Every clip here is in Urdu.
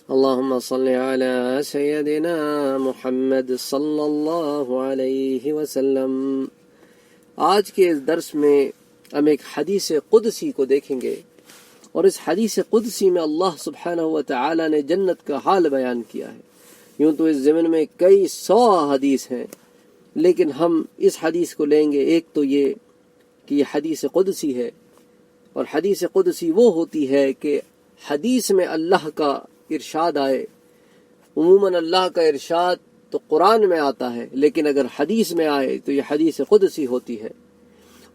اللہم صلی علی سیدنا محمد صلی اللہ علیہ وسلم۔ آج کے اس درس میں ہم ایک حدیث قدسی کو دیکھیں گے، اور اس حدیث قدسی میں اللہ سبحانہ وتعالی نے جنت کا حال بیان کیا ہے۔ یوں تو اس ضمن میں کئی 100 حدیث ہیں، لیکن ہم اس حدیث کو لیں گے۔ ایک تو یہ کہ یہ حدیث قدسی ہے، اور حدیث قدسی وہ ہوتی ہے کہ حدیث میں اللہ کا ارشاد آئے۔ عموماً اللہ کا ارشاد تو قرآن میں آتا ہے، لیکن اگر حدیث میں آئے تو یہ حدیث قدسی ہوتی ہے،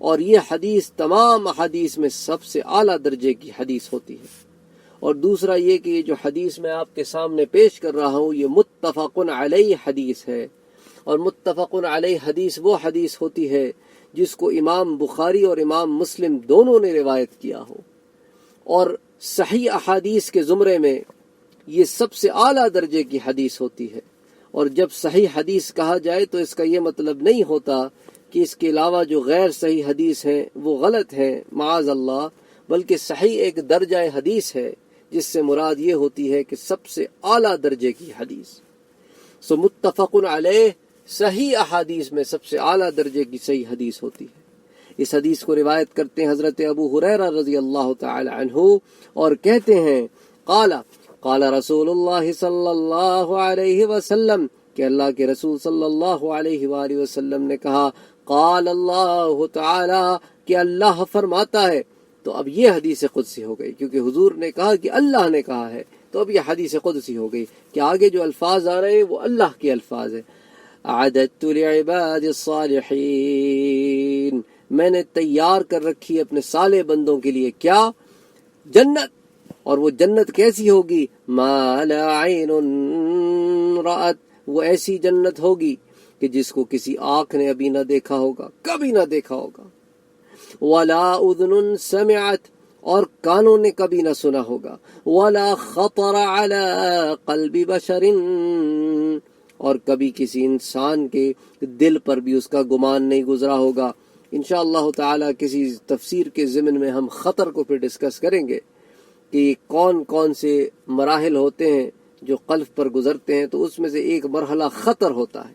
اور یہ حدیث تمام حدیث میں سب سے اعلیٰ درجے کی حدیث ہوتی ہے۔ اور دوسرا یہ کہ یہ جو حدیث میں آپ کے سامنے پیش کر رہا ہوں، یہ متفق علیہ حدیث ہے، اور متفق علیہ حدیث وہ حدیث ہوتی ہے جس کو امام بخاری اور امام مسلم دونوں نے روایت کیا ہو، اور صحیح احادیث کے زمرے میں یہ سب سے اعلیٰ درجے کی حدیث ہوتی ہے۔ اور جب صحیح حدیث کہا جائے تو اس کا یہ مطلب نہیں ہوتا کہ اس کے علاوہ جو غیر صحیح حدیث ہیں وہ غلط ہیں، معاذ اللہ، بلکہ صحیح ایک درجہ حدیث ہے جس سے مراد یہ ہوتی ہے کہ سب سے اعلیٰ درجے کی حدیث۔ سو متفق علیہ صحیح احادیث میں سب سے اعلیٰ درجے کی صحیح حدیث ہوتی ہے۔ اس حدیث کو روایت کرتے ہیں حضرت ابو ہریرہ رضی اللہ تعالی عنہ، اور کہتے ہیں قال رسول اللہ صلی اللہ علیہ وسلم، کہ اللہ کے رسول صلی اللہ علیہ وآلہ وسلم نے کہا، قال اللہ تعالی، کہ اللہ فرماتا ہے۔ تو اب یہ حدیث قدسی ہو گئی، کیونکہ حضور نے کہا کہ اللہ نے کہا ہے، تو اب یہ حدیث قدسی ہو گئی کہ آگے جو الفاظ آ رہے ہیں وہ اللہ کے الفاظ ہیں۔ اعددت لعباد الصالحین، میں نے تیار کر رکھی اپنے صالح بندوں کے لیے کیا؟ جنت۔ اور وہ جنت کیسی ہوگی؟ ما لا عین رأت، وہ ایسی جنت ہوگی کہ جس کو کسی آنکھ نے ابھی نہ دیکھا ہوگا، کبھی نہ دیکھا ہوگا۔ ولا اذن سمعت، اور کانوں نے کبھی نہ سنا ہوگا۔ ولا خطر علی قلب بشر، اور کبھی کسی انسان کے دل پر بھی اس کا گمان نہیں گزرا ہوگا۔ انشاءاللہ تعالی کسی تفسیر کے ضمن میں ہم خطر کو پھر ڈسکس کریں گے کہ کون کون سے مراحل ہوتے ہیں جو قلب پر گزرتے ہیں، تو اس میں سے ایک مرحلہ خطر ہوتا ہے،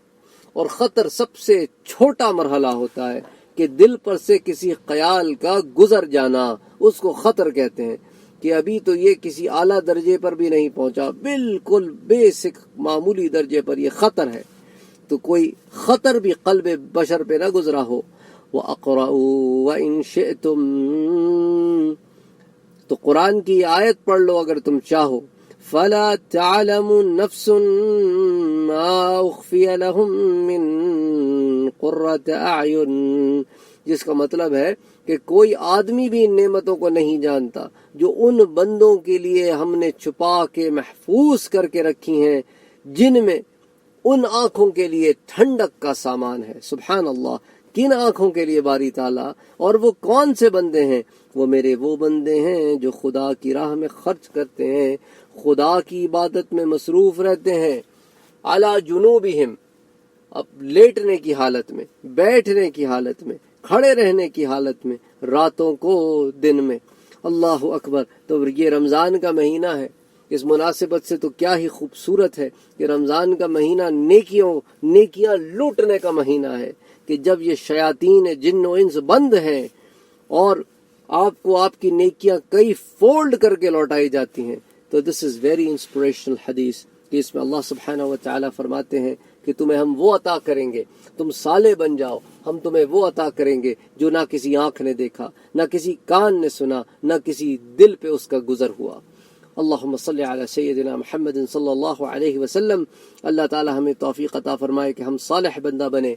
اور خطر سب سے چھوٹا مرحلہ ہوتا ہے کہ دل پر سے کسی خیال کا گزر جانا، اس کو خطر کہتے ہیں، کہ ابھی تو یہ کسی اعلیٰ درجے پر بھی نہیں پہنچا، بالکل بیسک معمولی درجے پر یہ خطر ہے، تو کوئی خطر بھی قلب بشر پہ نہ گزرا ہو۔ وَأَقْرَؤُوا وَإِن شِئْتُمْ، تو قرآن کی آیت پڑھ لو اگر تم چاہو۔ فَلَا تَعْلَمُ نَفْسٌ مَا أُخْفِيَ لَهُم مِّن قُرَّةِ أَعْيُنٍ، جس کا مطلب ہے کہ کوئی آدمی بھی ان نعمتوں کو نہیں جانتا جو ان بندوں کے لیے ہم نے چھپا کے محفوظ کر کے رکھی ہیں، جن میں ان آنکھوں کے لیے ٹھنڈک کا سامان ہے۔ سبحان اللہ، کن آنکھوں کے لیے باری تعالیٰ؟ اور وہ کون سے بندے ہیں؟ وہ میرے وہ بندے ہیں جو خدا کی راہ میں خرچ کرتے ہیں، خدا کی عبادت میں مصروف رہتے ہیں، علی جنوبہم، اب لیٹنے کی حالت میں، بیٹھنے کی حالت میں، کھڑے رہنے کی حالت میں، راتوں کو دن میں۔ اللہ اکبر۔ تو یہ رمضان کا مہینہ ہے، اس مناسبت سے تو کیا ہی خوبصورت ہے کہ رمضان کا مہینہ نیکیاں لوٹنے کا مہینہ ہے، کہ جب یہ شیاطین جن و انس بند ہیں اور آپ کو آپ کی نیکیاں کئی فولڈ کر کے لوٹائی جاتی ہیں۔ تو دس از ویری انسپریشنل حدیث، کہ اس میں اللہ سبحانہ وتعالی فرماتے ہیں کہ تمہیں ہم وہ عطا کریں گے، تم صالح بن جاؤ، ہم تمہیں وہ عطا کریں گے جو نہ کسی آنکھ نے دیکھا، نہ کسی کان نے سنا، نہ کسی دل پہ اس کا گزر ہوا۔ اللہم صلی علی سیدنا محمد صلی اللہ علیہ وسلم۔ اللہ تعالی ہمیں توفیق عطا فرمائے کہ ہم صالح بندہ بنے،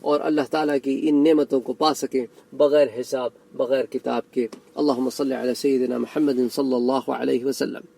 اور اللہ تعالیٰ کی ان نعمتوں کو پا سکیں بغیر حساب، بغیر کتاب کے۔ اللہم صلی علی سیدنا محمد صلی اللہ علیہ وسلم۔